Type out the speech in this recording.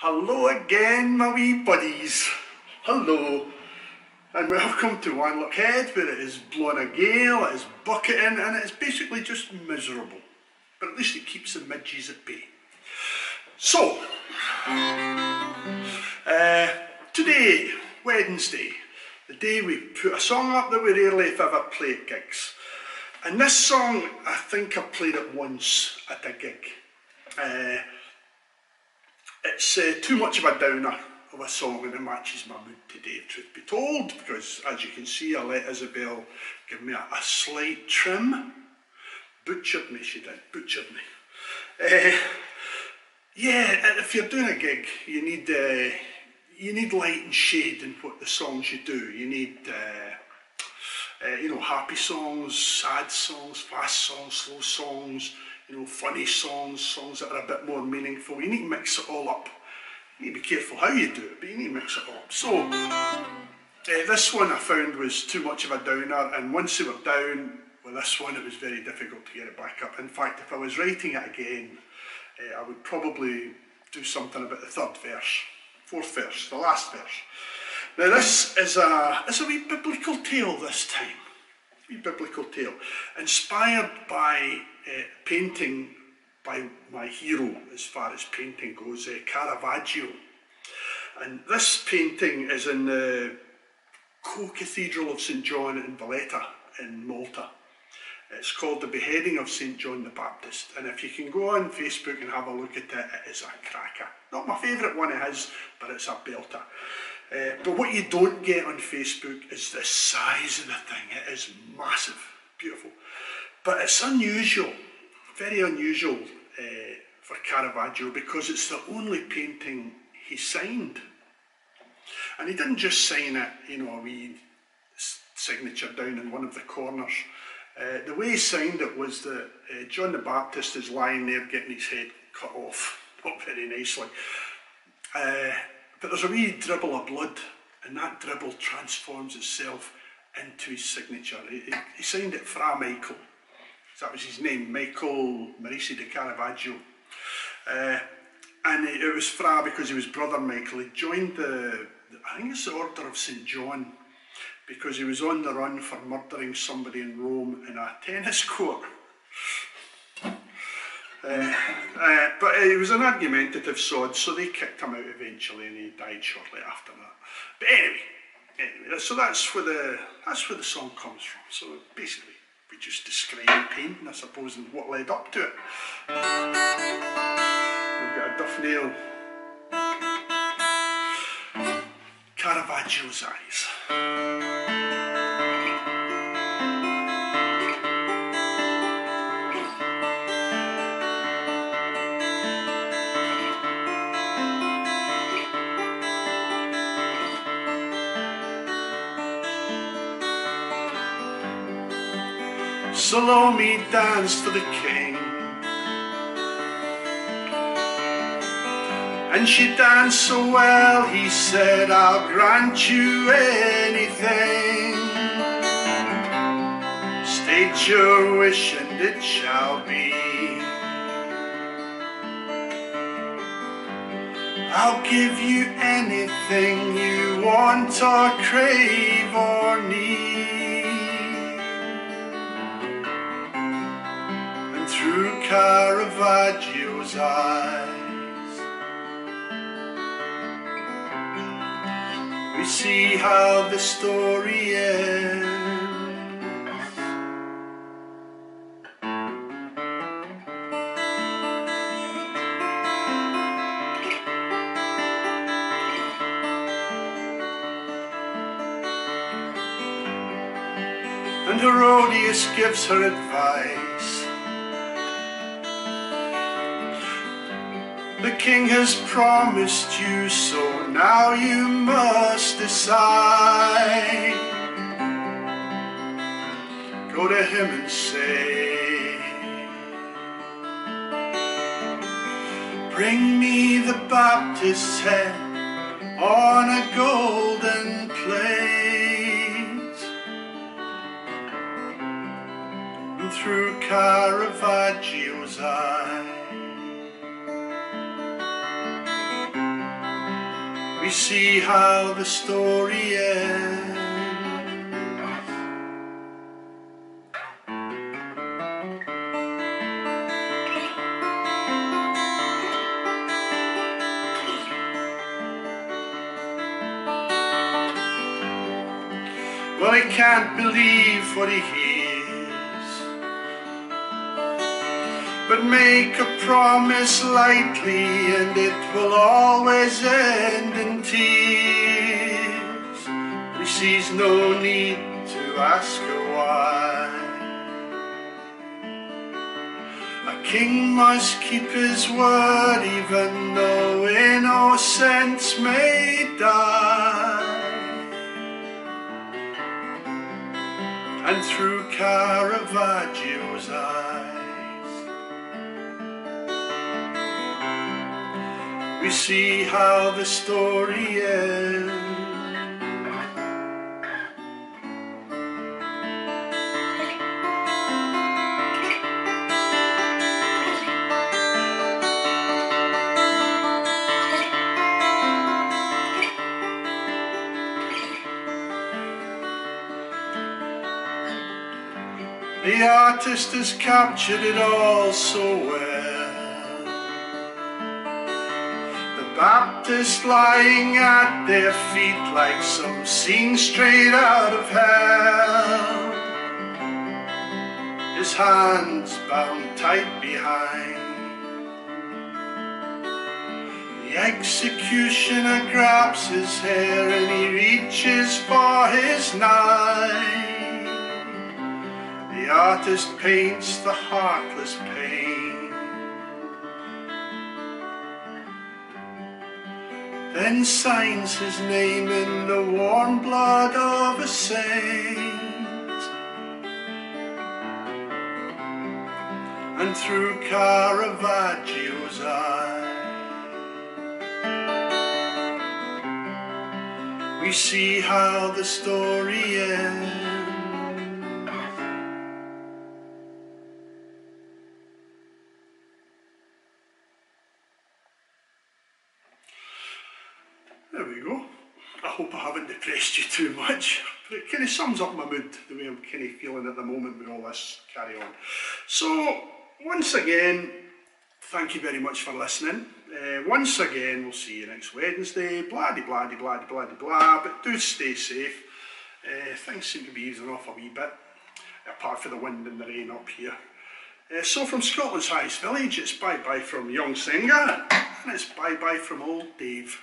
Hello again, my wee buddies. Hello, and welcome to Wanlockhead, where it is blowing a gale, it is bucketing, and it is basically just miserable. But at least it keeps the midges at bay. So, today, Wednesday, the day we put a song up that we rarely, if ever, play at gigs. And this song, I think I played it once at a gig. It's too much of a downer of a song, and it matches my mood today, truth be told, because as you can see, I let Isabel give me a slight trim. Butchered me, she did, butchered me. Yeah, if you're doing a gig, you need light and shade in what the songs you do. You need, happy songs, sad songs, fast songs, slow songs, funny songs, songs that are a bit more meaningful. You need to mix it all up. You need to be careful how you do it, but you need to mix it all up. So, this one I found was too much of a downer, and once they were down with this one, it was very difficult to get it back up. In fact, if I was writing it again, I would probably do something about the third verse, fourth verse, the last verse. Now this is a wee biblical tale this time. A wee biblical tale, inspired by painting by my hero as far as painting goes, Caravaggio. And this painting is in the Co-Cathedral of St. John in Valletta in Malta. It's called The Beheading of St. John the Baptist, and if you can go on Facebook and have a look at it, it is a cracker. Not my favourite one of his, but it's a belter. But what you don't get on Facebook is the size of the thing. It is massive, beautiful. But it's unusual, very unusual for Caravaggio, because it's the only painting he signed. And he didn't just sign it, a wee signature down in one of the corners. The way he signed it was that John the Baptist is lying there getting his head cut off, not very nicely. But there's a wee dribble of blood, and that dribble transforms itself into his signature. He signed it Fra Michael. That was his name, Michael Marisi de Caravaggio. And it was Fra because he was brother Michael. He joined I think it's the Order of St. John, because he was on the run for murdering somebody in Rome in a tennis court. But he was an argumentative sod, so they kicked him out eventually, and he died shortly after that. But anyway, so that's where the song comes from. So basically, we just describe the painting, I suppose, and what led up to it. We've got a duff nail. Caravaggio's eyes. Salome danced for the king, and she danced so well, he said, I'll grant you anything. State your wish and it shall be. I'll give you anything you want or crave or need. And through Caravaggio's eyes, we see how the story ends. And Herodias gives her advice. The king has promised you, so now you must decide. Go to him and say, bring me the Baptist's head on a golden plate. And through Caravaggio's eyes, we see how the story ends. Well, he can't believe what he hears, but make a promise lightly and it will always end in tears. He sees no need to ask her why. A king must keep his word even though innocence may die. And through Caravaggio's eyes, we see how the story ends. The artist has captured it all so well. The Baptist lying at their feet like some scene straight out of hell. His hands bound tight behind. The executioner grabs his hair and he reaches for his knife. The artist paints the heartless pain, then signs his name in the warm blood of a saint. And through Caravaggio's eye, we see how the story ends. There we go. I hope I haven't depressed you too much, but it kind of sums up my mood, the way I'm kind of feeling at the moment with all this carry on. So, once again, thank you very much for listening. Once again, we'll see you next Wednesday. Blah-de-blah-de-blah-de-blah-de-blah, but do stay safe. Things seem to be easing off a wee bit, apart from the wind and the rain up here. So from Scotland's highest village, it's bye-bye from young Singer, and it's bye-bye from old Dave.